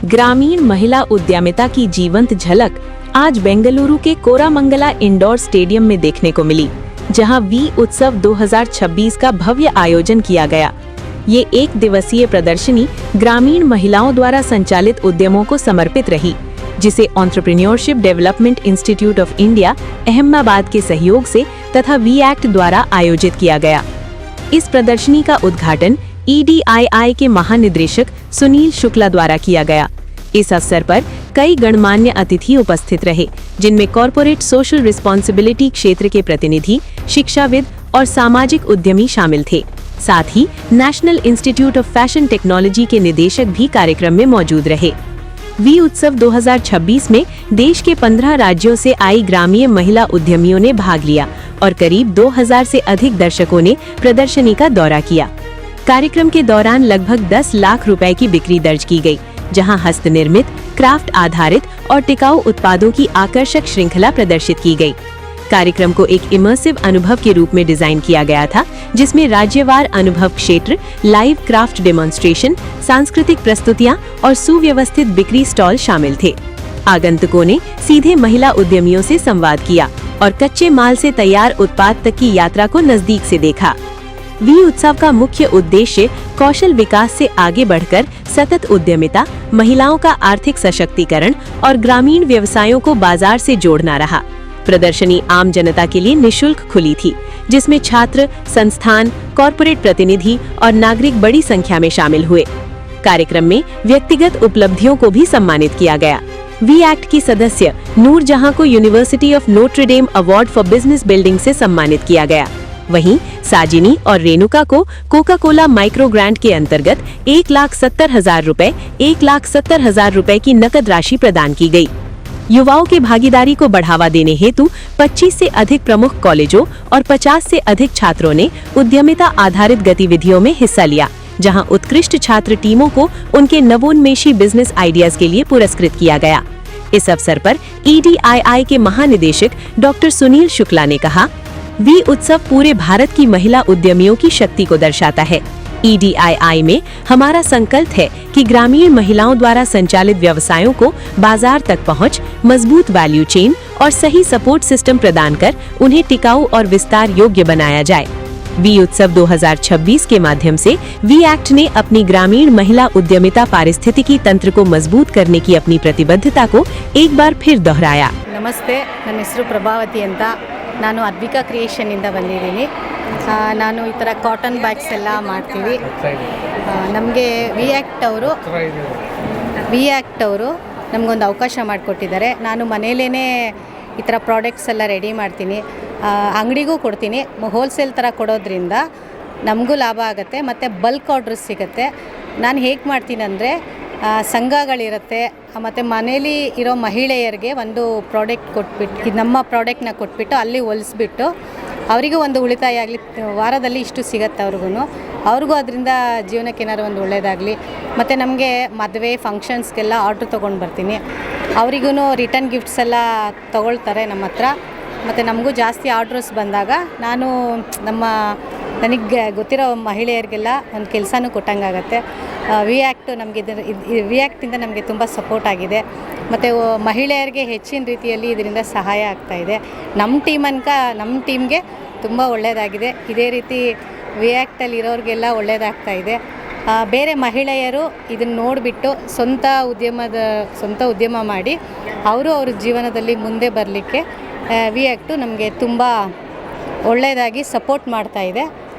ग्रामीण महिला उद्यमिता की जीवंत झलक आज बेंगलुरु के कोरामंगला इंडोर स्टेडियम में देखने को मिली, जहां वी उत्सव 2026 का भव्य आयोजन किया गया। ये एक दिवसीय प्रदर्शनी ग्रामीण महिलाओं द्वारा संचालित उद्यमों को समर्पित रही, जिसे entrepreneurship development institute of India Ahmedabad के सहयोग से तथा वी एक्ट द्वारा आयोजित किया गया। इस प्रदर्शनी का उद्घाटन EDII के महानिदेशक सुनील शुक्ला द्वारा किया गया। इस अवसर पर कई गणमान्य अतिथि उपस्थित रहे, जिनमें कॉरपोरेट सोशल रिस्पॉन्सिबिलिटी क्षेत्र के प्रतिनिधि, शिक्षाविद और सामाजिक उद्यमी शामिल थे। साथ ही National Institute of Fashion Technology के निदेशक भी कार्यक्रम में मौजूद रहे। वी उत्सव 2026 में देश के 15 राज्यों से आई ग्रामीण महिला उद्यमियों ने भाग लिया और करीब 2000 से अधिक दर्शकों ने प्रदर्शनी का दौरा किया। कार्यक्रम के दौरान लगभग 10 लाख रुपए की बिक्री दर्ज की गई, जहां हस्तनिर्मित, क्राफ्ट आधारित और टिकाऊ उत्पादों की आकर्षक श्रृंखला प्रदर्शित की गई। कार्यक्रम को एक इमर्सिव अनुभव के रूप में डिजाइन किया गया था, जिसमें राज्यवार अनुभव क्षेत्र, लाइव क्राफ्ट डेमोन्स्ट्रेशन, सांस्कृतिक प्रस्तुतियां और सुव्यवस्थित बिक्री स्टॉल शामिल थे। आगंतुकों ने सीधे महिला उद्यमियों से संवाद किया और कच्चे माल से तैयार उत्पाद तक की यात्रा को नजदीक से देखा। वी उत्सव का मुख्य उद्देश्य कौशल विकास से आगे बढ़कर सतत उद्यमिता, महिलाओं का आर्थिक सशक्तिकरण और ग्रामीण व्यवसायों को बाजार से जोड़ना रहा। प्रदर्शनी आम जनता के लिए निशुल्क खुली थी, जिसमें छात्र, संस्थान, कॉरपोरेट प्रतिनिधि और नागरिक बड़ी संख्या में शामिल हुए। कार्यक्रम में व्यक्तिगत उपलब्धियों को भी सम्मानित किया गया। वी एक्ट की सदस्य नूरजहां को university of Notre Dame award for business building से सम्मानित किया गया। वहीं साजिनी और रेणुका को कोका कोला माइक्रो ग्रांट के अंतर्गत 1,70,000 रुपए की नकद राशि प्रदान की गई। युवाओं की भागीदारी को बढ़ावा देने हेतु 25 से अधिक प्रमुख कॉलेजों और 50 से अधिक छात्रों ने उद्यमिता आधारित गतिविधियों में हिस्सा लिया, जहां उत्कृष्ट छात्र टीमों को उनके नवोन्मेषी बिजनेस आइडियाज के लिए पुरस्कृत किया गया। इस अवसर पर EDII के महानिदेशक डॉक्टर सुनील शुक्ला ने कहा, वी उत्सव पूरे भारत की महिला उद्यमियों की शक्ति को दर्शाता है। EDII में हमारा संकल्प है कि ग्रामीण महिलाओं द्वारा संचालित व्यवसायों को बाजार तक पहुंच, मजबूत वैल्यू चेन और सही सपोर्ट सिस्टम प्रदान कर उन्हें टिकाऊ और विस्तार योग्य बनाया जाए। वी उत्सव 2026 के माध्यम से वी एक्ट ने अपनी ग्रामीण महिला उद्यमिता पारिस्थितिकी तंत्र को मजबूत करने की अपनी प्रतिबद्धता को एक बार फिर दोहराया। नमस्ते, ನನ್ನ ಹೆಸರು ಪ್ರಭಾವತಿ ಅಂತ. ನಾನು ಅದ್ವಿಕಾ ಕ್ರಿಯೇಷನ್ನಿಂದ ಬಂದಿದ್ದೀನಿ. ನಾನು ಈ ಥರ ಕಾಟನ್ ಬ್ಯಾಗ್ಸ್ ಎಲ್ಲ ಮಾಡ್ತೀವಿ. ನಮಗೆ ವಿ ಆ್ಯಕ್ಟ್ ಅವರು ನಮಗೊಂದು ಅವಕಾಶ ಮಾಡಿಕೊಟ್ಟಿದ್ದಾರೆ. ನಾನು ಮನೆಯಲ್ಲೇ ಈ ಥರ ಪ್ರಾಡಕ್ಟ್ಸ್ ಎಲ್ಲ ರೆಡಿ ಮಾಡ್ತೀನಿ, ಅಂಗಡಿಗೂ ಕೊಡ್ತೀನಿ. ಹೋಲ್ಸೇಲ್ ಥರ ಕೊಡೋದ್ರಿಂದ ನಮಗೂ ಲಾಭ ಆಗುತ್ತೆ ಮತ್ತು ಬಲ್ಕ್ ಆರ್ಡ್ರಸ್ ಸಿಗುತ್ತೆ. ನಾನು ಹೇಗೆ ಮಾಡ್ತೀನಿ ಅಂದರೆ, ಸಂಘಗಳಿರುತ್ತೆ ಮತ್ತು ಮನೇಲಿ ಇರೋ ಮಹಿಳೆಯರಿಗೆ ಒಂದು ಪ್ರಾಡಕ್ಟ್ ಕೊಟ್ಬಿಟ್ಟು, ನಮ್ಮ ಪ್ರಾಡಕ್ಟ್ನ ಕೊಟ್ಬಿಟ್ಟು ಅಲ್ಲಿ ಹೊಲಿಸ್ಬಿಟ್ಟು ಅವರಿಗೂ ಒಂದು ಉಳಿತಾಯ ಆಗಲಿ, ವಾರದಲ್ಲಿ ಇಷ್ಟು ಸಿಗುತ್ತೆ ಅವ್ರಿಗೂ ಅದರಿಂದ ಜೀವನಕ್ಕೆ ಏನಾದ್ರು ಒಂದು ಒಳ್ಳೆಯದಾಗಲಿ. ಮತ್ತು ನಮಗೆ ಮದುವೆ ಫಂಕ್ಷನ್ಸ್ಗೆಲ್ಲ ಆರ್ಡ್ರ್ ತೊಗೊಂಡು ಬರ್ತೀನಿ. ಅವರಿಗೂ ರಿಟರ್ನ್ ಗಿಫ್ಟ್ಸ್ ಎಲ್ಲ ತೊಗೊಳ್ತಾರೆ ನಮ್ಮ ಹತ್ರ. ಮತ್ತು ನಮಗೂ ಜಾಸ್ತಿ ಆರ್ಡ್ರಸ್ ಬಂದಾಗ ನನಗೆ ಗೊತ್ತಿರೋ ಮಹಿಳೆಯರಿಗೆಲ್ಲ ಒಂದು ಕೆಲಸನೂ ಕೊಟ್ಟಂಗಾಗತ್ತೆ. ವಿ ಆ್ಯಕ್ಟಿಂದ ನಮಗೆ ತುಂಬ ಸಪೋರ್ಟ್ ಆಗಿದೆ ಮತ್ತು ಮಹಿಳೆಯರಿಗೆ ಹೆಚ್ಚಿನ ರೀತಿಯಲ್ಲಿ ಇದರಿಂದ ಸಹಾಯ ಆಗ್ತಾಯಿದೆ. ನಮ್ಮ ಟೀಮ್ಗೆ ತುಂಬ ಒಳ್ಳೆಯದಾಗಿದೆ. ಇದೇ ರೀತಿ ವಿ ಆ್ಯಕ್ಟಲ್ಲಿ ಇರೋರಿಗೆಲ್ಲ ಒಳ್ಳೆಯದಾಗ್ತಾಯಿದೆ. ಬೇರೆ ಮಹಿಳೆಯರು ಇದನ್ನು ನೋಡಿಬಿಟ್ಟು ಸ್ವಂತ ಉದ್ಯಮ ಮಾಡಿ ಅವ್ರ ಜೀವನದಲ್ಲಿ ಮುಂದೆ ಬರಲಿಕ್ಕೆ ವಿ ಆ್ಯಕ್ಟು ನಮಗೆ ತುಂಬ ಒಳ್ಳೆಯದಾಗಿ ಸಪೋರ್ಟ್ ಮಾಡ್ತಾಯಿದೆ.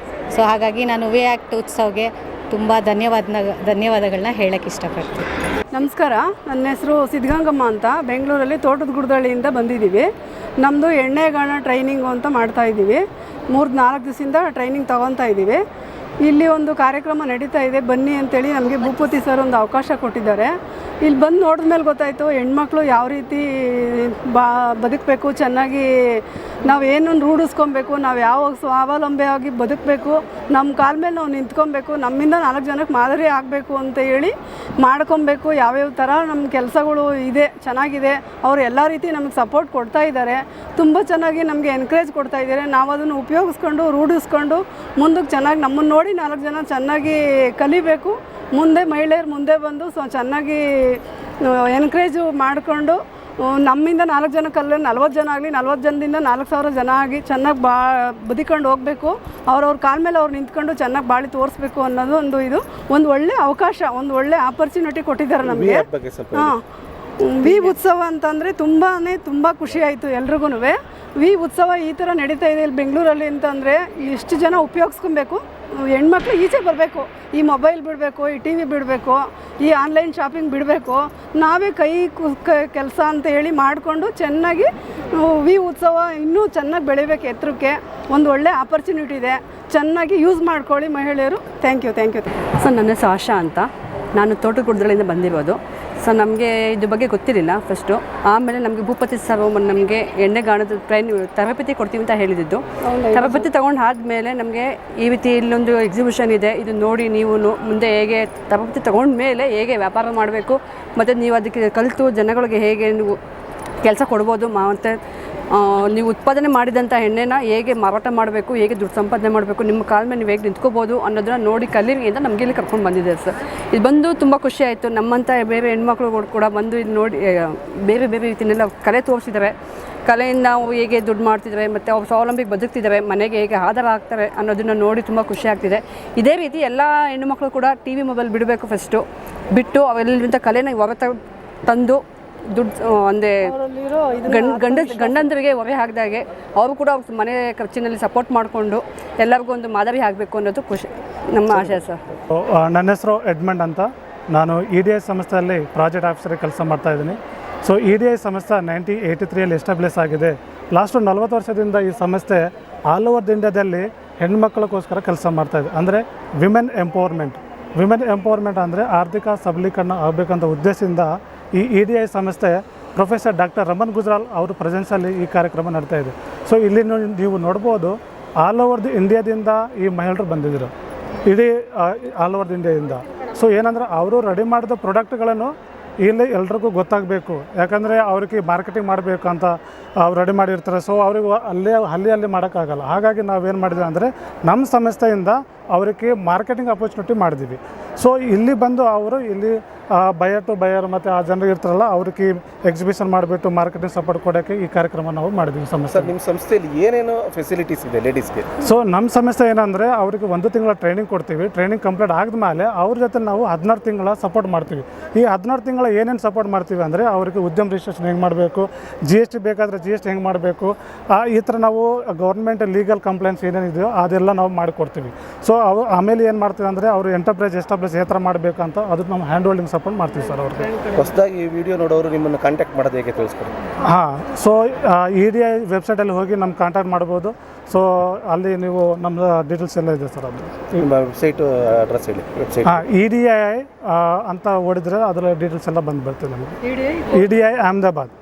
ಸೊ ಹಾಗಾಗಿ ನಾನು ವಿ ಆ್ಯಕ್ಟ್ ಉತ್ಸವಗೆ ತುಂಬ ಧನ್ಯವಾದಗಳನ್ನ ಹೇಳೋಕ್ಕೆ ಇಷ್ಟಪಡ್ತೀನಿ. ನಮಸ್ಕಾರ, ನನ್ನ ಹೆಸರು ಸಿದ್ಧಗಂಗಮ್ಮ ಅಂತ. ಬೆಂಗಳೂರಲ್ಲಿ ತೋಟದ ಗುಡ್ದಳ್ಳಿಯಿಂದ ಬಂದಿದ್ದೀವಿ. ನಮ್ಮದು ಎಣ್ಣೆಗಾಣ ಟ್ರೈನಿಂಗು ಅಂತ ಮಾಡ್ತಾಯಿದ್ದೀವಿ. 3-4 ದಿವಸದಿಂದ ಟ್ರೈನಿಂಗ್ ತೊಗೊತಾ ಇದ್ದೀವಿ. ಇಲ್ಲಿ ಒಂದು ಕಾರ್ಯಕ್ರಮ ನಡೀತಾ ಇದೆ, ಬನ್ನಿ ಅಂತೇಳಿ ನಮಗೆ ಭೂಪತಿ ಸರ್ ಒಂದು ಅವಕಾಶ ಕೊಟ್ಟಿದ್ದಾರೆ. ಇಲ್ಲಿ ಬಂದು ನೋಡಿದ ಮೇಲೆ ಗೊತ್ತಾಯಿತು ಹೆಣ್ಮಕ್ಳು ಯಾವ ರೀತಿ ಬದುಕಬೇಕು, ಚೆನ್ನಾಗಿ ನಾವು ಏನನ್ನು ರೂಢಿಸ್ಕೊಬೇಕು, ನಾವು ಯಾವ ಸ್ವಾವಲಂಬಿಯಾಗಿ ಬದುಕಬೇಕು, ನಮ್ಮ ಕಾಲ ಮೇಲೆ ನಾವು ನಿಂತ್ಕೊಬೇಕು, ನಮ್ಮಿಂದ 4 ಜನಕ್ಕೆ ಮಾದರಿ ಆಗಬೇಕು ಅಂತ ಹೇಳಿ ಮಾಡ್ಕೊಬೇಕು. ಯಾವ್ಯಾವ ಥರ ನಮ್ಮ ಕೆಲಸಗಳು ಇದೆ, ಚೆನ್ನಾಗಿದೆ. ಅವರು ಎಲ್ಲ ರೀತಿ ನಮಗೆ ಸಪೋರ್ಟ್ ಕೊಡ್ತಾ ಇದ್ದಾರೆ. ತುಂಬ ಚೆನ್ನಾಗಿ ನಮಗೆ ಎನ್ಕರೇಜ್ ಕೊಡ್ತಾ ಇದ್ದಾರೆ. ನಾವು ಅದನ್ನು ಉಪಯೋಗಿಸ್ಕೊಂಡು ರೂಢಿಸ್ಕೊಂಡು ಮುಂದಕ್ಕೆ ಚೆನ್ನಾಗಿ ನಮ್ಮನ್ನು ನೋಡಿ 4 ಜನ ಚೆನ್ನಾಗಿ ಕಲಿಬೇಕು ಮುಂದೆ ಮಹಿಳೆಯರು ಮುಂದೆ ಬಂದು ಚೆನ್ನಾಗಿ ಎನ್ಕರೇಜು ಮಾಡಿಕೊಂಡು ನಮ್ಮಿಂದ 4 ಜನ ಕಲ್ಲ 40 ಜನ ಆಗಲಿ 40 ಜನದಿಂದ 4,000 ಜನ ಆಗಿ ಚೆನ್ನಾಗಿ ಬದುಕೊಂಡು ಹೋಗಬೇಕು. ಅವ್ರವ್ರ ಕಾಲ ಮೇಲೆ ಅವ್ರು ನಿಂತ್ಕೊಂಡು ಚೆನ್ನಾಗಿ ಬಾಳಿ ತೋರಿಸ್ಬೇಕು ಅನ್ನೋದು ಒಂದು ಒಳ್ಳೆ ಅವಕಾಶ, ಒಂದು ಒಳ್ಳೆ ಆಪರ್ಚುನಿಟಿ ಕೊಟ್ಟಿದ್ದಾರೆ ನಮಗೆ. ಹಾಂ, ವಿ ಉತ್ಸವ ಅಂತಂದರೆ ತುಂಬ ಖುಷಿ ಆಯಿತು ಎಲ್ರಿಗೂ. ವಿ ಉತ್ಸವ ಈ ಥರ ನಡೀತಾ ಇದೆ ಇಲ್ಲಿ ಬೆಂಗಳೂರಲ್ಲಿ ಅಂತಂದರೆ ಎಷ್ಟು ಜನ ಉಪಯೋಗಿಸ್ಕೊಬೇಕು. ಹೆಣ್ಮಕ್ಳು ಈಚೆ ಬರಬೇಕು, ಈ ಮೊಬೈಲ್ ಬಿಡಬೇಕು, ಈ ಟಿ ವಿ ಬಿಡಬೇಕು, ಈ ಆನ್ಲೈನ್ ಶಾಪಿಂಗ್ ಬಿಡಬೇಕು. ನಾವೇ ಕೈ ಕೆಲಸ ಅಂತ ಹೇಳಿ ಮಾಡಿಕೊಂಡು ಚೆನ್ನಾಗಿ ವಿ ಉತ್ಸವ ಇನ್ನೂ ಚೆನ್ನಾಗಿ ಬೆಳಿಬೇಕು. ಎತ್ತರಕ್ಕೆ ಒಂದು ಒಳ್ಳೆ ಆಪರ್ಚುನಿಟಿ ಇದೆ, ಚೆನ್ನಾಗಿ ಯೂಸ್ ಮಾಡ್ಕೊಳ್ಳಿ ಮಹಿಳೆಯರು. Thank you. ಸರ್, ನನ್ನ ಹೆಸರು ಆಶಾ ಅಂತ. ನಾನು ತೋಟಗುಡ್ದಳಿಂದ ಬಂದಿರೋದು. ಸೊ ನಮಗೆ ಇದ್ರ ಬಗ್ಗೆ ಗೊತ್ತಿರಲಿಲ್ಲ ಫಸ್ಟು. ಆಮೇಲೆ ನಮಗೆ ಭೂಪತಿ ಸರ್ ನಮಗೆ ಎಣ್ಣೆಗಾಣದ ತರಬೇತಿ ಕೊಡ್ತೀವಿ ಅಂತ ಹೇಳಿದ್ದು. ತರಬೇತಿ ತೊಗೊಂಡು ಆದಮೇಲೆ ನಮಗೆ ಈ ರೀತಿ ಇಲ್ಲೊಂದು ಎಕ್ಸಿಬಿಷನ್ ಇದೆ, ಇದು ನೋಡಿ ನೀವು ಮುಂದೆ ಹೇಗೆ ತರಬೇತಿ ತೊಗೊಂಡ ಮೇಲೆ ಹೇಗೆ ವ್ಯಾಪಾರ ಮಾಡಬೇಕು, ಮತ್ತು ನೀವು ಅದಕ್ಕೆ ಕಲಿತು ಜನಗಳಿಗೆ ಹೇಗೆ ನೀವು ಕೆಲಸ ಕೊಡ್ಬೋದು, ಮತ್ತು ನೀವು ಉತ್ಪಾದನೆ ಮಾಡಿದಂಥ ಎಣ್ಣೆನ ಹೇಗೆ ಮಾರಾಟ ಮಾಡಬೇಕು, ಹೇಗೆ ದುಡ್ಡು ಸಂಪಾದನೆ ಮಾಡಬೇಕು, ನಿಮ್ಮ ಕಾಲ ಮೇಲೆ ನೀವು ಹೇಗೆ ನಿಂತ್ಕೋಬೋದು ಅನ್ನೋದನ್ನ ನೋಡಿ ಕಲೀರಿ ಅಂತ ನಮಗೆ ಇಲ್ಲಿ ಕರ್ಕೊಂಡು ಬಂದಿದ್ದಾರೆ ಸರ್. ಇದು ಬಂದು ತುಂಬ ಖುಷಿ ಆಯಿತು. ನಮ್ಮಂಥ ಬೇರೆ ಹೆಣ್ಮಕ್ಳು ಕೂಡ ಬಂದು ಇದು ನೋಡಿ ಬೇರೆ ರೀತಿಯೆಲ್ಲ ಕಲೆ ತೋರಿಸಿದ್ದಾರೆ. ಕಲೆಯಿಂದ ನಾವು ಹೇಗೆ ದುಡ್ಡು ಮಾಡ್ತಿದ್ದಾರೆ ಮತ್ತು ಅವ್ರು ಸ್ವಾವಲಂಬಿಗೆ ಬದುಕ್ತಿದ್ದಾರೆ, ಮನೆಗೆ ಹೇಗೆ ಆಧಾರ ಆಗ್ತಾರೆ ಅನ್ನೋದನ್ನು ನೋಡಿ ತುಂಬ ಖುಷಿ ಆಗ್ತಿದೆ. ಇದೇ ರೀತಿ ಎಲ್ಲ ಹೆಣ್ಣುಮಕ್ಕಳು ಕೂಡ ಟಿ ವಿ ಮೊಬೈಲ್ ಬಿಡಬೇಕು. ಫಸ್ಟು ಬಿಟ್ಟು ಅವೆಲ್ಲರಿಂದ ಕಲೆನ ಹೊರ ತಂದು ದುಡ್ಡು ಅಂದರೆ ಗಂಡಂದರಿಗೆ ಹೊರೆ ಹಾಕಿದಾಗೆ ಅವರು ಕೂಡ ಅವ್ರ ಮನೆ ಖರ್ಚಿನಲ್ಲಿ ಸಪೋರ್ಟ್ ಮಾಡಿಕೊಂಡು ಎಲ್ಲರಿಗೂ ಒಂದು ಮಾದರಿ ಆಗಬೇಕು ಅನ್ನೋದು ಖುಷಿ ನಮ್ಮ ಆಶಯ ಸರ್. ನನ್ನ ಹೆಸರು ಎಡ್ಮಂಡ್ ಅಂತ. ನಾನು EDI ಸಂಸ್ಥೆಯಲ್ಲಿ ಪ್ರಾಜೆಕ್ಟ್ ಆಫೀಸರ್ ಕೆಲಸ ಮಾಡ್ತಾಯಿದ್ದೀನಿ. ಸೊ EDI ಸಂಸ್ಥೆ 1983 ಎಸ್ಟಾಬ್ಲಿಷ್ ಆಗಿದೆ. ಲಾಸ್ಟು 40 ವರ್ಷದಿಂದ ಈ ಸಂಸ್ಥೆ ಆಲ್ ಓವರ್ ಇಂಡಿಯಾದಲ್ಲಿ ಹೆಣ್ಮಕ್ಳಿಗೋಸ್ಕರ ಕೆಲಸ ಮಾಡ್ತಾಯಿದೆ. ಅಂದರೆ ವಿಮೆನ್ ಎಂಪವರ್ಮೆಂಟ್ ಅಂದರೆ ಆರ್ಥಿಕ ಸಬಲೀಕರಣ ಆಗಬೇಕಂತ ಉದ್ದೇಶದಿಂದ ಈ EDI ಸಂಸ್ಥೆ ಪ್ರೊಫೆಸರ್ ಡಾಕ್ಟರ್ ರಮನ್ ಗುಜ್ರಾಲ್ ಅವ್ರ ಪ್ರೆಸೆನ್ಸಲ್ಲಿ ಈ ಕಾರ್ಯಕ್ರಮ ನಡೀತಾ ಇದೆ. ಸೊ ಇಲ್ಲಿ ನೀವು ನೋಡ್ಬೋದು, ಆಲ್ ಓವರ್ ಇಂಡಿಯಾದಿಂದ ಈ ಮಹಿಳೆಯರು ಬಂದಿದ್ದರು, ಇಡೀ ಆಲ್ ಓವರ್ ಇಂಡಿಯಾದಿಂದ. ಸೊ ಏನಂದ್ರೆ ಅವರು ರೆಡಿ ಮಾಡಿದ ಪ್ರಾಡಕ್ಟ್ಗಳನ್ನು ಇಲ್ಲಿ ಎಲ್ರಿಗೂ ಗೊತ್ತಾಗಬೇಕು, ಯಾಕಂದರೆ ಅವ್ರಿಗೆ ಮಾರ್ಕೆಟಿಂಗ್ ಮಾಡಬೇಕು ಅಂತ ಅವ್ರು ರೆಡಿ ಮಾಡಿರ್ತಾರೆ. ಸೊ ಅವ್ರಿಗೆ ಅಲ್ಲಿ ಮಾಡೋಕ್ಕಾಗಲ್ಲ. ಹಾಗಾಗಿ ನಾವೇನು ಮಾಡಿದ್ವಿ ಅಂದರೆ ನಮ್ಮ ಸಂಸ್ಥೆಯಿಂದ ಅವರಿಗೆ ಮಾರ್ಕೆಟಿಂಗ್ ಅಪರ್ಚುನಿಟಿ ಮಾಡಿದ್ದೀವಿ. ಸೊ ಇಲ್ಲಿ ಬಂದು ಅವರು ಇಲ್ಲಿ ಬಯರ್ ಟು ಬಯರ್ ಮತ್ತು ಆ ಜನರು ಇರ್ತಾರಲ್ಲ ಅವ್ರಿಗೆ ಎಕ್ಸಿಬಿಷನ್ ಮಾಡಿಬಿಟ್ಟು ಮಾರ್ಕೆಟಿಂಗ್ ಸಪೋರ್ಟ್ ಕೊಡೋಕ್ಕೆ ಈ ಕಾರ್ಯಕ್ರಮ ನಾವು ಮಾಡಿದ್ದೀವಿ ಸಂಸ್ಥೆ. ನಿಮ್ಮ ಸಂಸ್ಥೆಯಲ್ಲಿ ಏನೇನು ಫೆಸಿಲಿಟೀಸ್ ಇದೆ ಲೇಡೀಸ್ಗೆ? ಸೊ ನಮ್ಮ ಸಂಸ್ಥೆ ಏನಂದರೆ ಅವರಿಗೆ 1 ತಿಂಗಳ ಟ್ರೈನಿಂಗ್ ಕೊಡ್ತೀವಿ. ಟ್ರೈನಿಂಗ್ ಕಂಪ್ಲೀಟ್ ಆದಮೇಲೆ ಅವ್ರ ಜೊತೆ ನಾವು 16 ತಿಂಗಳ ಸಪೋರ್ಟ್ ಮಾಡ್ತೀವಿ. ಈ 16 ತಿಂಗಳ ಏನೇನು ಸಪೋರ್ಟ್ ಮಾಡ್ತೀವಿ ಅಂದರೆ ಅವರಿಗೆ ಉದ್ಯಮ ರಿಜಿಸ್ಟ್ರೇಷನ್ ಹೆಂಗೆ ಮಾಡಬೇಕು, GST ಬೇಕಾದರೆ GST ಹೆಂಗೆ ಮಾಡಬೇಕು, ಈ ಥರ ನಾವು ಗೌರ್ಮೆಂಟ್ ಲೀಗಲ್ ಕಂಪ್ಲೇಂಟ್ಸ್ ಏನೇನಿದೆಯೋ ಅದೆಲ್ಲ ನಾವು ಮಾಡಿಕೊಡ್ತೀವಿ. ಸೊ ಆಮೇಲೆ ಏನು ಮಾಡ್ತೀವಿ ಅಂದರೆ ಅವರು ಎಂಟರ್ಪ್ರೈಸ್ ಎಸ್ಟಾಬ್ಲಿಷ್ ಯಾವ ಥರ ಮಾಡಬೇಕು ಅಂತ ಅದಕ್ಕೆ ನಾವು ಹ್ಯಾಂಡ್ ಹೋಲ್ಡಿಂಗ್ ಸಪೋರ್ಟ್ ಮಾಡ್ತೀವಿ ಸರ್ ಅವ್ರಿಗೆ. ಹೊಸದಾಗಿ ಈ ವಿಡಿಯೋ ನೋಡೋರು ನಿಮ್ಮನ್ನು ಕಾಂಟ್ಯಾಕ್ಟ್ ಮಾಡೋದು ಹೇಗೆ ತಿಳಿಸ್ಕೊಡಿ. ಹಾಂ, ಸೊ EDI ವೆಬ್ಸೈಟಲ್ಲಿ ಹೋಗಿ ನಮ್ಮ ಕಾಂಟ್ಯಾಕ್ಟ್ ಮಾಡ್ಬೋದು. ಸೊ ಅಲ್ಲಿ ನೀವು ನಮ್ಮ ಡೀಟೇಲ್ಸ್ ಎಲ್ಲ ಇದೆ ಸರ್. ಅದು ನಿಮ್ಮ ವೆಬ್ಸೈಟ್ ಅಡ್ರೆಸ್ ಹೇಳಿ. ವೆಬ್ಸೈಟ್ EDI ಅಂತ ಓಡಿದ್ರೆ ಅದರ ಡೀಟೇಲ್ಸ್ ಎಲ್ಲ ಬಂದು ಬರ್ತದೆ ನಮಗೆ. EDI ಅಹಮದಾಬಾದ್.